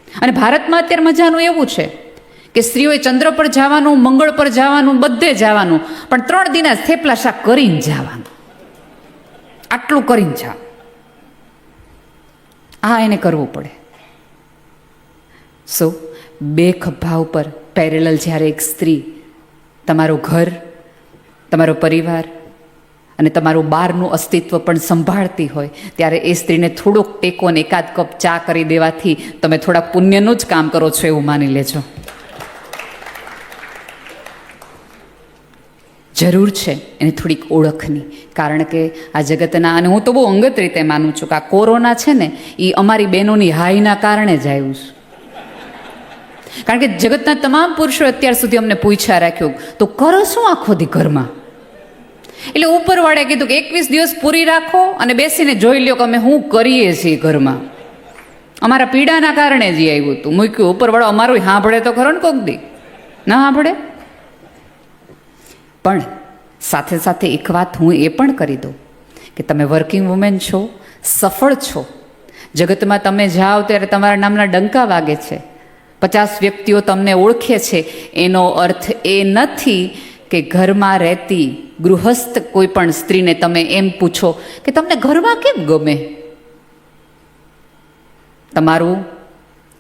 Speaker 1: અને ભારતમાં અત્યારે મજાનું એવું છે કે સ્ત્રીઓએ ચંદ્ર પર જવાનું, મંગળ પર જવાનું, બધે જવાનું, પણ 3 દિના થેપલા શાક કરીને જવાનું. આટલું કરીને જાવ. આ એને કરવું પડે. બે ખભા ઉપર પેરેલલ જ્યારે એક સ્ત્રી તમારું ઘર, તમારો પરિવાર અને તમારું બહારનું અસ્તિત્વ પણ સંભાળતી હોય, ત્યારે એ સ્ત્રીને થોડોક ટેકો અને એકાદ કપ ચા કરી દેવાથી તમે થોડા પુણ્યનું જ કામ કરો છો એવું માની લેજો. જરૂર છે એની થોડીક ઓળખની, કારણ કે આ જગતના, અને હું તો બહુ અંગત રીતે માનું છું કે આ કોરોના છે ને એ અમારી બહેનોની હાઈના કારણે જ આવ્યું છે. કારણ કે જગતના તમામ પુરુષો અત્યાર સુધી અમને પૂછ્યા રાખ્યું તો કરો શું આખો દી ઘરમાં. એટલે ઉપરવાળે કીધું કે 21 દિવસ પૂરી રાખો અને બેસીને જોઈ લ્યો કે અમે શું કરીએ છીએ ઘરમાં. અમારા પીડાના કારણે જ આવ્યું હતું. મૂક્યું ઉપરવાળો અમારું સાંભળે તો ખરો ને કોક દી, ના સાંભળે. પણ સાથે સાથે એક વાત હું એ પણ કરી દઉં કે તમે વર્કિંગ વુમેન છો, સફળ છો, જગતમાં તમે જાઓ ત્યારે તમારા નામના ડંકા વાગે છે, 50 વ્યક્તિઓ તમને ઓળખે છે. એનો અર્થ એ નથી કે ઘરમાં રહેતી ગૃહસ્થ કોઈ પણ સ્ત્રીને તમે એમ પૂછો કે તમને ઘરમાં કેમ ગમે. તમારું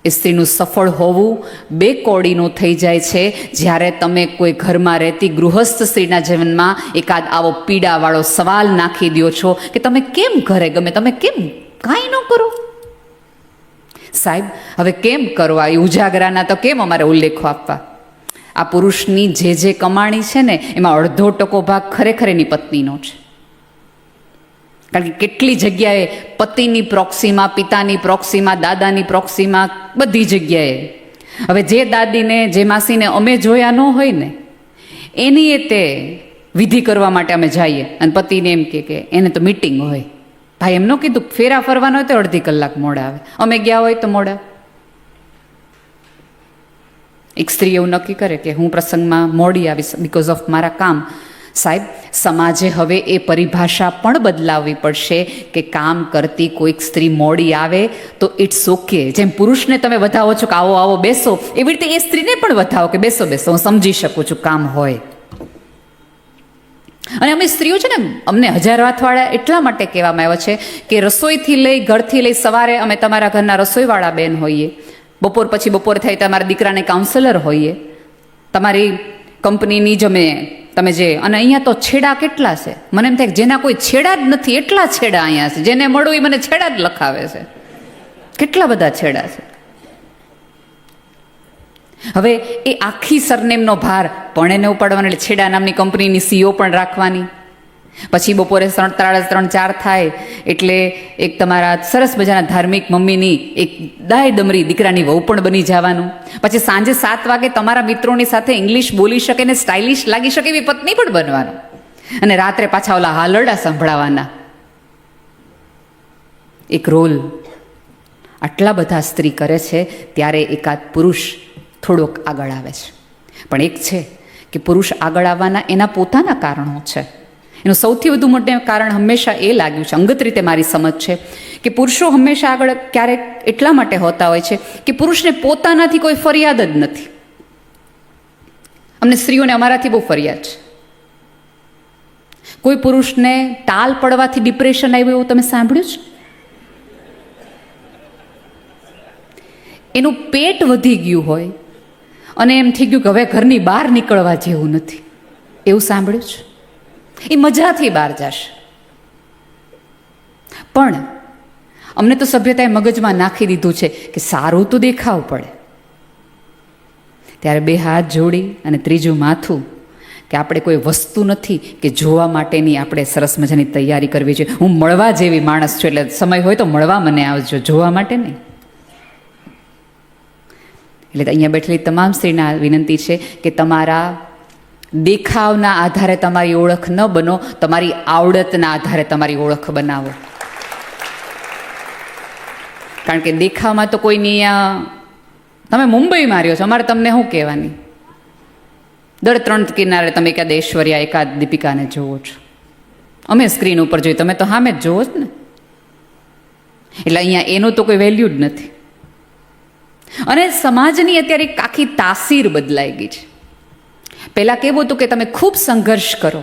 Speaker 1: એ સ્ત્રીનું સફળ હોવું બે કોડીનું થઈ જાય છે જ્યારે તમે કોઈ ઘરમાં રહેતી ગૃહસ્થ સ્ત્રીના જીવનમાં એકાદ આવો પીડાવાળો સવાલ નાખી દો છો કે તમે કેમ ઘરે ગમે, તમે કેમ કાંઈ ન કરો. સાહેબ હવે કેમ કરવા, એ ઉજાગરાના તો કેમ અમારે ઉલ્લેખો આપવા. આ પુરુષની જે કમાણી છે ને એમાં અડધો ટકો ભાગ ખરેખર એની પત્નીનો છે. કારણ કે કેટલી જગ્યાએ પતિની પ્રોક્સીમાં, પિતાની પ્રોક્સીમાં, દાદાની પ્રોક્સીમાં, બધી જગ્યાએ. હવે જે દાદીને, જે માસીને અમે જોયા ન હોય ને એની એ તે વિધિ કરવા માટે અમે જઈએ અને પતિને એમ કે એને તો મીટિંગ હોય. ભાઈ એમ ન કીધું ફેરા ફરવાનો હોય તો અડધી કલાક મોડા આવે, અમે ગયા હોય તો મોડા. એક સ્ત્રી એવું નક્કી કરે કે હું પ્રસંગમાં મોડી આવીશ બિકોઝ ઓફ મારા કામ. સાહેબ સમાજે હવે એ પરિભાષા પણ બદલાવવી પડશે કે કામ કરતી કોઈક સ્ત્રી મોડી આવે તો ઇટ્સ ઓકે. જેમ પુરુષને તમે વધાવો છો કે આવો આવો બેસો, એવી રીતે એ સ્ત્રીને પણ વધાવો કે બેસો બેસો, હું સમજી શકું છું કામ હોય. અને અમે સ્ત્રીઓ છે ને, અમને 1000 વાતવાળા એટલા માટે કહેવામાં આવ્યા છે કે રસોઈથી લઈ, ઘરથી લઈ, સવારે અમે તમારા ઘરના રસોઈવાળા બેન હોઈએ, બપોર પછી બપોર થાય તમારા દીકરાને કાઉન્સેલર હોઈએ, તમારી કંપનીની જ તમે જે, અને અહીંયા તો છેડા કેટલા છે. મને એમ થાય કે જેના કોઈ છેડા જ નથી એટલા છેડા અહીંયા છે. જેને મળું એ મને છેડા જ લખાવે છે. કેટલા બધા છેડા છે. હવે એ આખી સરનેમનો ભાર પણ એને ઉપાડવાનો, એટલે છેડા નામની કંપનીની સીઓ પણ રાખવાની. પછી બપોરે 3:30-4 થાય એટલે એક તમારા સરસ મજાના ધાર્મિક મમ્મીની એક દાય દમરી દીકરાની વહુ પણ બની જવાનું. પછી સાંજે 7 વાગે તમારા મિત્રોની સાથે ઇંગ્લિશ બોલી શકે ને સ્ટાઇલિશ લાગી શકે એવી પત્ની પણ બનવાનું. અને રાત્રે પાછા ઓલા હાલરડા સંભળાવાના. એક રોલ આટલા બધા સ્ત્રી કરે છે ત્યારે એકાદ પુરુષ થોડોક આગળ આવે છે. પણ એક છે કે પુરુષ આગળ આવવાના એના પોતાના કારણો છે. એનું સૌથી વધુ મોટું કારણ હંમેશા એ લાગ્યું છે, અંગત રીતે મારી સમજ છે, કે પુરુષો હંમેશા આગળ ક્યારેક એટલા માટે હોતા હોય છે કે પુરુષને પોતાનાથી કોઈ ફરિયાદ જ નથી. અમને સ્ત્રીઓને અમારાથી બહુ ફરિયાદ છે. કોઈ પુરુષને ટાલ પડવાથી ડિપ્રેશન આવ્યું એવું તમે સાંભળ્યું છે? એનું પેટ વધી ગયું હોય અને એમ થઈ ગયું કે હવે ઘરની બહાર નીકળવા જેવું નથી, એવું સાંભળ્યું છે? એ મજાથી બહાર જશે. પણ અમને તો સભ્યતાએ મગજમાં નાખી દીધું છે કે સારું તો દેખાવું પડે. ત્યારે 2 હાથ જોડી અને ત્રીજું માથું કે આપણે કોઈ વસ્તુ નથી કે જોવા માટેની આપણે સરસ મજાની તૈયારી કરવી જોઈએ. હું મળવા જેવી માણસ છું, એટલે સમય હોય તો મળવા મને આવજો, જોવા માટે નહીં. એટલે અહીંયા બેઠેલી તમામ સ્ત્રીને વિનંતી છે કે તમારા દેખાવના આધારે તમારી ઓળખ ન બનો, તમારી આવડતના આધારે તમારી ઓળખ બનાવો. કારણ કે દેખાવમાં તો કોઈની, તમે મુંબઈમાં રહ્યો છો, અમારે તમને શું કહેવાની? દર 3 કિનારે તમે એકાદ ઐશ્વર્યા, એકાદ દીપિકાને જોવો છો. અમે સ્ક્રીન ઉપર જોઈએ, તમે તો સામે જ જોવો જ ને. એટલે અહીંયા એનું તો કોઈ વેલ્યુ જ નથી. અને સમાજની અત્યારે એક આખી તાસીર બદલાઈ ગઈ છે. પહેલાં કેવું હતું કે તમે ખૂબ સંઘર્ષ કરો,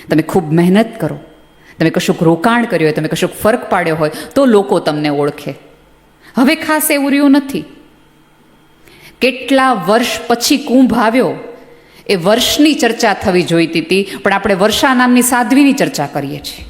Speaker 1: તમે ખૂબ મહેનત કરો, તમે કશુંક રોકાણ કર્યું હોય, તમે કશુંક ફરક પાડ્યો હોય તો લોકો તમને ઓળખે. હવે ખાસ એવું રહ્યું નથી. કેટલા વર્ષ પછી કુંભ આવ્યો એ વર્ષની ચર્ચા થવી જોઈતી હતી, પણ આપણે વર્ષા નામની સાધ્વીની ચર્ચા કરીએ છીએ.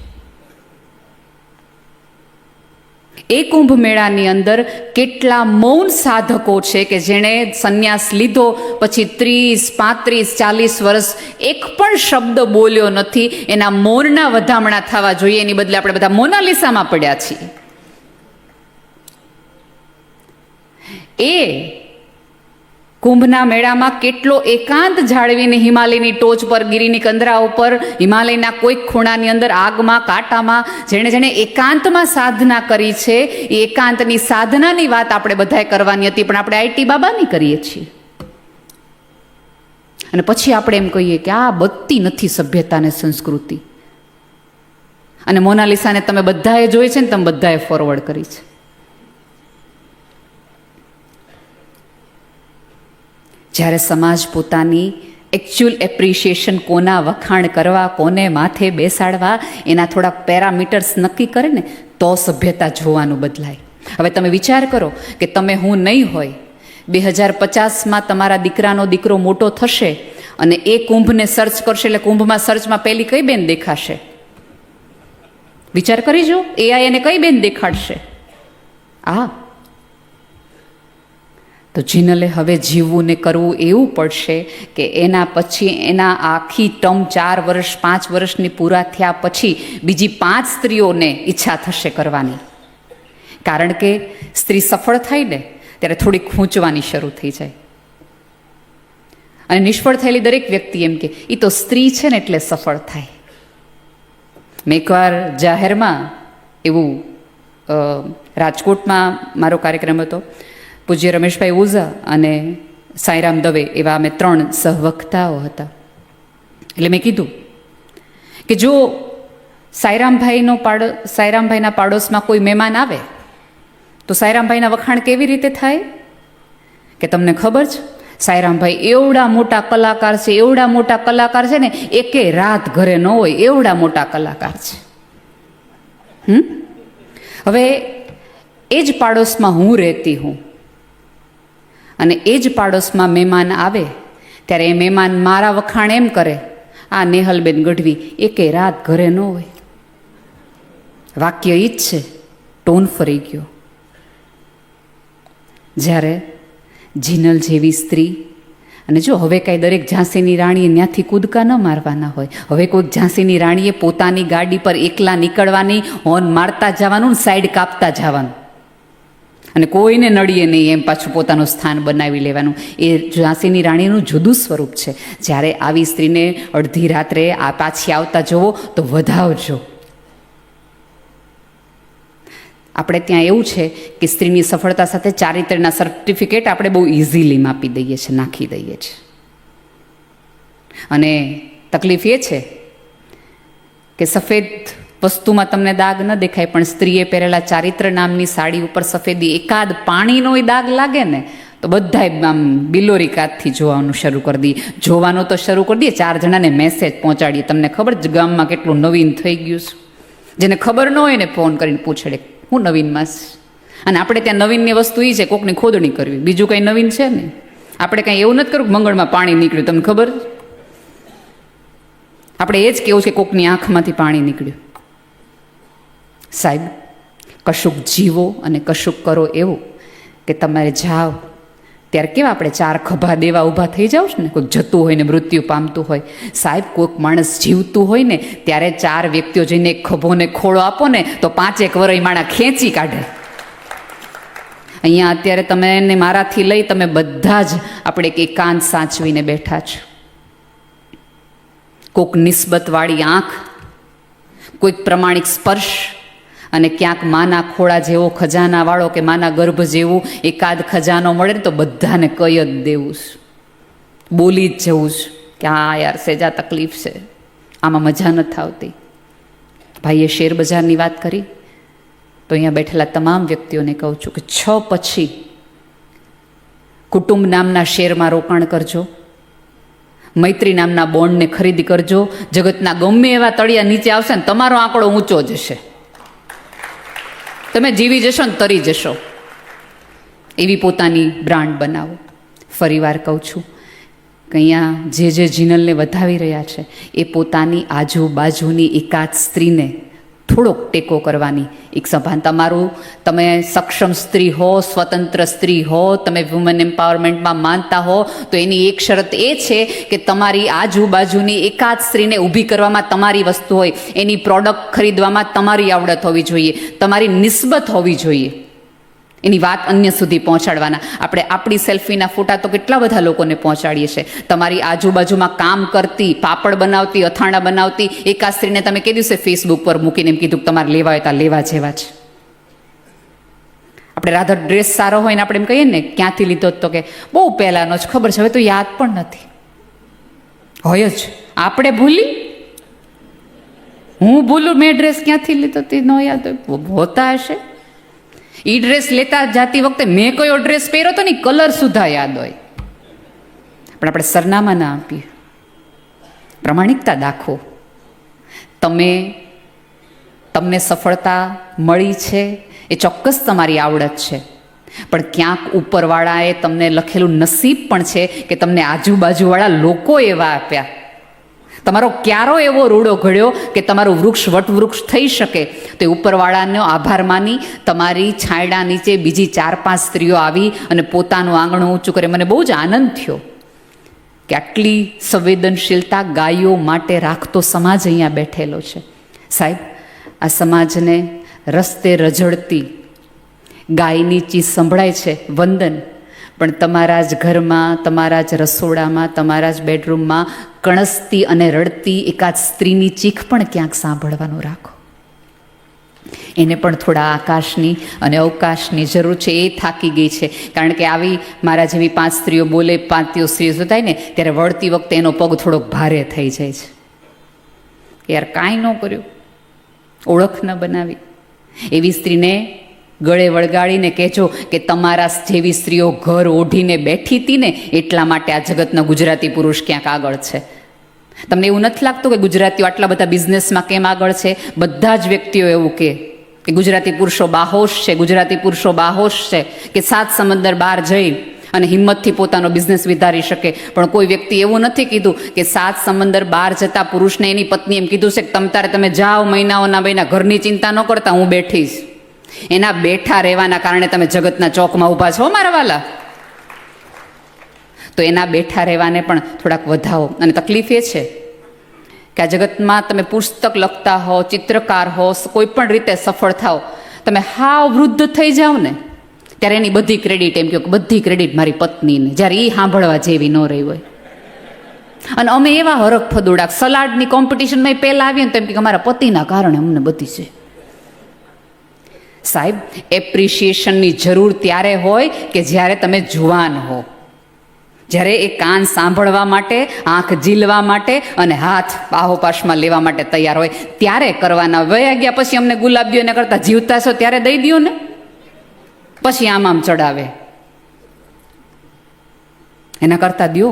Speaker 1: એ કુંભ મેળાની અંદર કેટલા મૌન સાધકો છે કે જેણે સંન્યાસ લીધો પછી 30, 35, 40 વર્ષ એક પણ શબ્દ બોલ્યો નથી. એના મૌનના વધામણા થવા જોઈએ, એની બદલે આપણે બધા મોનાલિસામાં પડ્યા છીએ. એ કુંભના મેળામાં કેટલો એકાંત જાળવીને હિમાલયની ટોચ પર, ગિરિની કંદરા ઉપર, હિમાલયના કોઈક ખૂણાની અંદર, આગમાં, કાંટામાં જેણે જેણે એકાંતમાં સાધના કરી છે, એ એકાંતની સાધનાની વાત આપણે બધાએ કરવાની હતી, પણ આપણે આઈટી બાબાની કરીએ છીએ. અને પછી આપણે એમ કહીએ કે આ બધી નથી સભ્યતા અને સંસ્કૃતિ. અને મોનાલિસાને તમે બધાએ જોઈ છે ને, તમે બધાએ ફોરવર્ડ કરી છે. જ્યારે સમાજ પોતાની એકચ્યુઅલ એપ્રિશિએશન, કોના વખાણ કરવા, કોને માથે બેસાડવા, એના થોડા પેરામીટર્સ નક્કી કરે ને, તો સભ્યતા જોવાનું બદલાય. હવે તમે વિચાર કરો કે તમે હું નહીં હોય, 2050માં તમારા દીકરાનો દીકરો મોટો થશે અને એ કુંભને સર્ચ કરશે, એટલે કુંભમાં સર્ચમાં પહેલી કઈ બેન દેખાશે? વિચાર કરી જો, એઆઈ એને કઈ બેન દેખાડશે? તો જિનલે હવે જીવવું ને કરવું એવું પડશે કે એના પછી એના આખી ટર્મ 4 વર્ષ 5 વર્ષની પૂરા થયા પછી બીજી 5 સ્ત્રીઓને ઈચ્છા થશે કરવાની. કારણ કે સ્ત્રી સફળ થાય ને ત્યારે થોડીક ખૂંચવાની શરૂ થઈ જાય. અને નિષ્ફળ થયેલી દરેક વ્યક્તિ એમ કે એ તો સ્ત્રી છે ને એટલે સફળ થાય. મેં એકવાર જાહેરમાં એવું, રાજકોટમાં મારો કાર્યક્રમ હતો, પૂજ્ય રમેશભાઈ ઓઝા અને સાંઈરામ દવે એવા અમે 3 સહવક્તાઓ હતા. એટલે મેં કીધું કે જો સાંઈરામભાઈના પાડોશમાં કોઈ મહેમાન આવે તો સાંઈરામભાઈના વખાણ કેવી રીતે થાય? કે તમને ખબર છે, સાંઈરામભાઈ એવડા મોટા કલાકાર છે, એવડા મોટા કલાકાર છે ને, એકે રાત ઘરે ન હોય એવડા મોટા કલાકાર છે. હવે એ જ પાડોશમાં હું રહેતી હું, અને એ જ પાડોશમાં મહેમાન આવે ત્યારે એ મહેમાન મારા વખાણ એમ કરે, આ નેહલબેન ગઢવી એકે રાત ઘરે ન હોય. વાક્ય ઈ જ છે, ટોન ફરી ગયો. જ્યારે જિનલ જેવી સ્ત્રી, અને જો હવે કાંઈ દરેક ઝાંસીની રાણીએ ત્યાંથી કૂદકા ન મારવાના હોય. હવે કોઈક ઝાંસીની રાણીએ પોતાની ગાડી પર એકલા નીકળવાની, હોર્ન મારતા જવાનું, સાઈડ કાપતા જવાનું, અને કોઈને નડીએ નહીં એમ પાછું પોતાનું સ્થાન બનાવી લેવાનું. એ ઝાંસીની રાણીનું જુદું સ્વરૂપ છે. જ્યારે આવી સ્ત્રીને અડધી રાત્રે પાછી આવતા જુઓ તો વધાવજો. આપણે ત્યાં એવું છે કે સ્ત્રીની સફળતા સાથે ચારિત્ર્યના સર્ટિફિકેટ આપણે બહુ ઇઝીલી માપી દઈએ છીએ, નાખી દઈએ છીએ. અને તકલીફ એ છે કે સફેદ વસ્તુમાં તમને દાગ ન દેખાય, પણ સ્ત્રીએ પહેરેલા ચારિત્ર નામની સાડી ઉપર સફેદી એકાદ પાણીનો દાગ લાગે ને તો બધા આમ બિલોરી કાતથી જોવાનું શરૂ કરી દઈએ. જોવાનું તો શરૂ કરી દઈએ, 4 જણાને મેસેજ પહોંચાડીએ, તમને ખબર જ ગામમાં કેટલું નવીન થઈ ગયું છે. જેને ખબર ન હોય ને ફોન કરીને પૂછડે હું નવીનમાં છે. અને આપણે ત્યાં નવીનની વસ્તુ એ છે કોકની ખોદણી કરવી, બીજું કંઈ નવીન છે ને. આપણે કંઈ એવું નથી કરવું કે મંગળમાં પાણી નીકળ્યું, તમને ખબર? આપણે એ જ કેવું છે કોકની આંખમાંથી પાણી નીકળ્યું. સાહેબ, કશુંક જીવો અને કશુંક કરો એવું કે તમારે જાઓ ત્યારે કેવા આપણે 4 ખભા દેવા ઊભા થઈ જાવ છો ને, કોઈક જતું હોય ને મૃત્યુ પામતું હોય. સાહેબ, કોઈક માણસ જીવતું હોય ને ત્યારે 4 વ્યક્તિઓ જઈને એક ખભો ને ખોળો આપો ને તો 5 વર્ષ માણા ખેંચી કાઢે. અહીંયા અત્યારે તમે એને મારાથી લઈ તમે બધા જ આપણે એક એકાંત સાચવીને બેઠા છો. કોઈક નિસ્બતવાળી આંખ, કોઈક પ્રમાણિક સ્પર્શ, અને ક્યાંક માના ખોળા જેવો ખજાનાવાળો કે માના ગર્ભ જેવું એકાદ ખજાનો મળે ને તો બધાને કહી જ દેવું છે, બોલી જ જવું છે કે હા યાર સેજા તકલીફ છે, આમાં મજા નથી આવતી. ભાઈએ શેર બજારની વાત કરી તો અહીંયા બેઠેલા તમામ વ્યક્તિઓને કહું છું કે 6 પછી કુટુંબ નામના શેરમાં રોકાણ કરજો, મૈત્રી નામના બોન્ડને ખરીદી કરજો. જગતના ગમે એવા તળિયા નીચે આવશે ને તમારો આંકડો ઊંચો જશે, તમે જીવી જશો ને તરી જશો. એવી પોતાની બ્રાન્ડ બનાવો. ફરીવાર કહું છું, કે અહીંયા જે જીનલને વધાવી રહ્યા છે એ પોતાની આજુબાજુની એકાદ સ્ત્રીને થોડોક ટેકો કરવાની એક સભાન. તમે સક્ષમ સ્ત્રી હો, સ્વતંત્ર સ્ત્રી હો, તમે વુમન એમ્પાવરમેન્ટમાં માનતા હો, તો એની એક શરત એ છે કે તમારી આજુબાજુની એકાદ સ્ત્રીને ઊભી કરવામાં તમારી વસ્તુ હોય, એની પ્રોડક્ટ ખરીદવામાં તમારી આવડત હોવી જોઈએ, તમારી નિસ્બત હોવી જોઈએ, એની વાત અન્ય સુધી પહોંચાડવાના. આપણે આપણી સેલ્ફીના ફોટા તો કેટલા બધા લોકોને પહોંચાડીએ છીએ. તમારી આજુબાજુમાં કામ કરતી, પાપડ બનાવતી, અથાણા બનાવતી એકાદ સ્ત્રીને તમે કે દિવસે ફેસબુક પર મૂકીને એમ કીધું કે તમારે લેવા હોય તો લેવા જેવા છે. આપણે રાધર ડ્રેસ સારો હોય ને આપણે એમ કહીએ ને ક્યાંથી લીધો તો કે બહુ પહેલાંનો જ, ખબર છે હવે તો યાદ પણ નથી હોય જ. આપણે ભૂલી, હું ભૂલું મેં ડ્રેસ ક્યાંથી લીધો તે ન યાદ હોય, હોતા હશે. એ ડ્રેસ લેતા જાતી વખતે મેં કયો ડ્રેસ પહેર્યો તો ને કલર સુધા યાદ હોય, પણ આપણે સરનામા ના આપીએ. પ્રમાણિકતા દાખવો. તમને સફળતા મળી છે એ ચોક્કસ તમારી આવડત છે, પણ ક્યાંક ઉપરવાળાએ તમને લખેલું નસીબ પણ છે કે તમને આજુબાજુવાળા લોકો એવા આપ્યા. તમારો ક્યારો એવો રૂડો ઘડ્યો કે તમારું વૃક્ષ વટવૃક્ષ થઈ શકે, તો ઉપરવાળાનો આભાર માની તમારી છાંયડા નીચે બીજી 4-5 સ્ત્રીઓ આવી અને પોતાનું આંગણું ઊંચું કરે. મને બહુ જ આનંદ થયો કે આટલી સંવેદનશીલતા ગાયો માટે રાખતો સમાજ અહીંયા બેઠેલો છે. સાહેબ, આ સમાજને રસ્તે રઝળતી ગાયની ચીજ સંભળાય છે, વંદન, પણ તમારા જ ઘરમાં, તમારા જ રસોડામાં, તમારા જ બેડરૂમમાં કણસતી અને રડતી એકાદ સ્ત્રીની ચીખ પણ ક્યાંક સાંભળવાનું રાખો. એને પણ થોડા આકાશની અને અવકાશની જરૂર છે. એ થાકી ગઈ છે, કારણ કે આવી મારા જેવી 5 સ્ત્રીઓ બોલે, 5 સ્ત્રીઓ થાય ને ત્યારે વળતી વખતે એનો પગ થોડોક ભારે થઈ જાય છે. યાર કાંઈ ન કર્યું, ઓળખ ન બનાવી. એવી સ્ત્રીને ગળે વળગાડીને કહેજો કે તમારા જેવી સ્ત્રીઓ ઘર ઓઢીને બેઠી હતી ને એટલા માટે આ જગતના ગુજરાતી પુરુષ ક્યાંક આગળ છે. તમને એવું નથી લાગતું કે ગુજરાતીઓ આટલા બધા બિઝનેસમાં કેમ આગળ છે? બધા જ વ્યક્તિઓ એવું કે ગુજરાતી પુરુષો બાહોશ છે, ગુજરાતી પુરુષો બાહોશ છે, કે 7 સમંદર બહાર જઈ અને હિંમતથી પોતાનો બિઝનેસ વધારી શકે. પણ કોઈ વ્યક્તિ એવું નથી કીધું કે 7 સમંદર બહાર જતા પુરુષને એની પત્ની એમ કીધું છે કે તમે જાઓ, મહિનાઓના મહિના ઘરની ચિંતા ન કરતા, હું બેઠીશ. એના બેઠા રહેવાના કારણે તમે જગતના ચોકમાં ઊભા છો મારા વાલા. તો એના બેઠા રહેવાને પણ થોડાક વધાવો. અને તકલીફ એ છે કે આ જગતમાં તમે પુસ્તક લખતા હો, ચિત્રકાર હો, કોઈ પણ રીતે સફળ થાઓ, તમે હાવ વૃદ્ધ થઈ જાઓ ને ત્યારે એની બધી ક્રેડિટ એમ કહો કે બધી ક્રેડિટ મારી પત્નીને, જ્યારે એ સાંભળવા જેવી ન રહી હોય. અને અમે એવા હરખ ફદુડા સલાડની કોમ્પિટિશનમાં પહેલાં આવીએ ને તો એમ કે અમારા પતિના કારણે અમને બધી છે. સાહેબ, એપ્રિશિએશનની જરૂર ત્યારે હોય કે જ્યારે તમે જુવાન હો, જ્યારે એ કાન સાંભળવા માટે, આંખ ઝીલવા માટે અને હાથ બાહોપાશમાં લેવા માટે તૈયાર હોય ત્યારે કરવાના. વયા ગયા પછી અમને ગુલાબીઓ એના કરતાં જીવતા છો ત્યારે દઈ દો ને, પછી આમ ચડાવે. એના કરતાં દો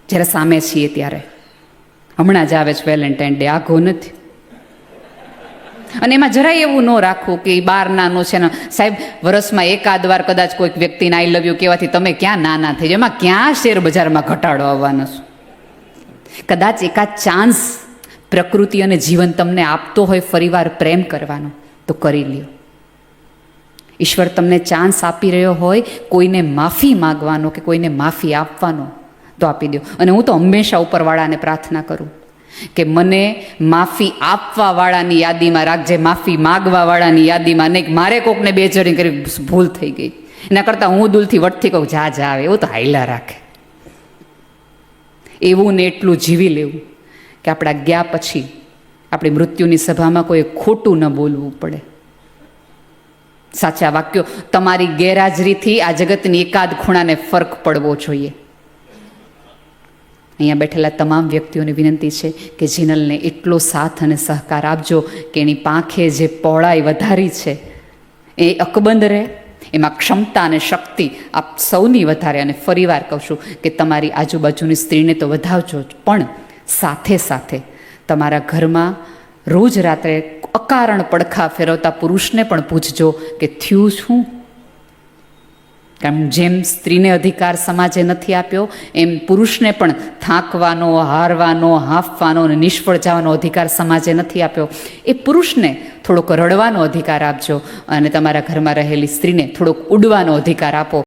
Speaker 1: જ્યારે સામે છીએ ત્યારે. હમણાં જ આવે છે વેલેન્ટાઇન ડે, આઘો નથી. અને એમાં જરાય એવું ન રાખવું કે બાર નાનું છે ને. સાહેબ, વર્ષમાં એકાદ વાર કદાચ કોઈક વ્યક્તિને આઈ લવ યુ કહેવાથી તમે ક્યાં નાના થઈ જાય? એમાં ક્યાં શેર બજારમાં ઘટાડો આવવાનો છે? કદાચ એકાદ ચાન્સ પ્રકૃતિ અને જીવન તમને આપતો હોય ફરીવાર પ્રેમ કરવાનો, તો કરી લ્યો. ઈશ્વર તમને ચાન્સ આપી રહ્યો હોય કોઈને માફી માગવાનો કે કોઈને માફી આપવાનો, તો આપી દો. અને હું તો હંમેશા ઉપરવાળાને પ્રાર્થના કરું કે મને માફી આપવાવાળાની યાદીમાં રાખજે, માફી માગવાવાળાની યાદીમાં નહીં. મારે કોકને બે જડી કરી ભૂલ થઈ ગઈ, એના કરતાં હું દિલથી વટથી કહું જા આવે, એવું તો હાઈલા રાખે. એવું ને એટલું જીવી લેવું કે આપણા ગયા પછી આપણી મૃત્યુની સભામાં કોઈ ખોટું ન બોલવું પડે. સાચા વાક્યો. તમારી ગેરહાજરીથી આ જગતની એકાદ ખૂણાને ફરક પડવો જોઈએ. અહીંયા બેઠેલા તમામ વ્યક્તિઓને વિનંતી છે કે જીનલને એટલો સાથ અને સહકાર આપજો કે એની પાંખે જે પહોળાઈ વધારી છે એ અકબંધ રહે, એમાં ક્ષમતા અને શક્તિ આપ સૌની વધારે. અને ફરીવાર કહું છું કે તમારી આજુબાજુની સ્ત્રીને તો વધાવજો જ, પણ સાથે સાથે તમારા ઘરમાં રોજ રાત્રે અકારણ પડખા ફેરવતા પુરુષને પણ પૂછજો કે થયું શું, કારણ જેમ સ્ત્રીને અધિકાર સમાજે નથી આપ્યો એમ પુરુષને પણ થાકવાનો, હારવાનો, હાંફવાનો અને નિષ્ફળ જવાનો અધિકાર સમાજે નથી આપ્યો. એ પુરુષને થોડોક રડવાનો અધિકાર આપજો અને તમારા ઘરમાં રહેલી સ્ત્રીને થોડોક ઉડવાનો અધિકાર આપો.